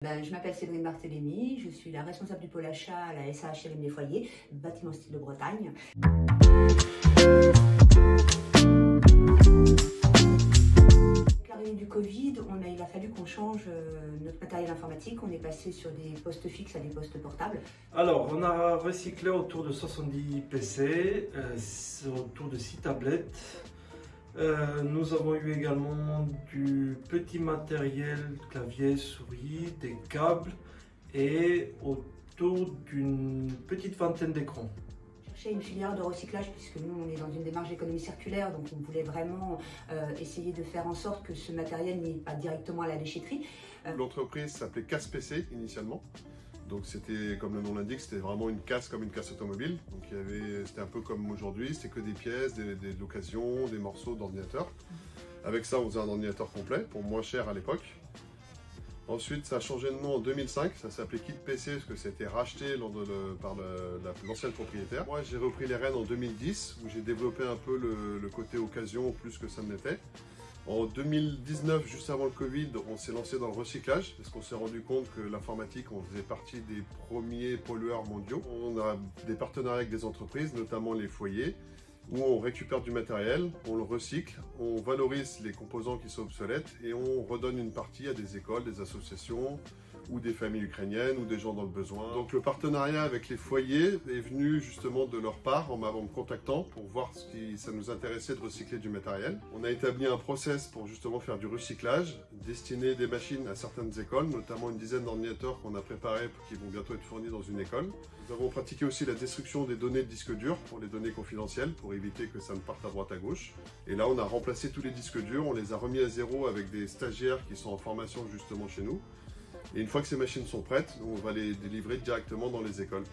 Je m'appelle Cédrine Barthélémy, je suis la responsable du pôle achat à la SAHLM Les Foyers, bâtiment style de Bretagne. Avec l'arrivée du Covid, il a fallu qu'on change notre matériel informatique. On est passé sur des postes fixes à des postes portables. Alors, on a recyclé autour de 70 PC, autour de 6 tablettes. Nous avons eu également du petit matériel, clavier, souris, des câbles et autour d'une petite vingtaine d'écrans. Chercher une filière de recyclage puisque nous on est dans une démarche d'économie circulaire, donc on voulait vraiment essayer de faire en sorte que ce matériel n'aille pas directement à la déchetterie. L'entreprise s'appelait Casse PC initialement. Donc c'était, comme le nom l'indique, c'était vraiment une casse comme une casse automobile. Donc c'était un peu comme aujourd'hui, c'était que des pièces, de l'occasion, des morceaux d'ordinateur. Avec ça, on faisait un ordinateur complet, pour moins cher à l'époque. Ensuite, ça a changé de nom en 2005, ça s'appelait Kit PC parce que c'était racheté par l'ancienne propriétaire. Moi, j'ai repris les rênes en 2010, où j'ai développé un peu le côté occasion plus que ça ne l'était. En 2019, juste avant le Covid, on s'est lancé dans le recyclage parce qu'on s'est rendu compte que l'informatique, on faisait partie des premiers pollueurs mondiaux. On a des partenariats avec des entreprises, notamment les foyers, où on récupère du matériel, on le recycle, on valorise les composants qui sont obsolètes et on redonne une partie à des écoles, des associations ou des familles ukrainiennes ou des gens dans le besoin. Donc le partenariat avec les foyers est venu justement de leur part en me contactant pour voir si ça nous intéressait de recycler du matériel. On a établi un process pour justement faire du recyclage, destiner des machines à certaines écoles, notamment une dizaine d'ordinateurs qu'on a préparés qui vont bientôt être fournis dans une école. Nous avons pratiqué aussi la destruction des données de disques durs pour les données confidentielles pour éviter que ça ne parte à droite à gauche. Et là on a remplacé tous les disques durs, on les a remis à zéro avec des stagiaires qui sont en formation justement chez nous. Et une fois que ces machines sont prêtes, on va les délivrer directement dans les écoles.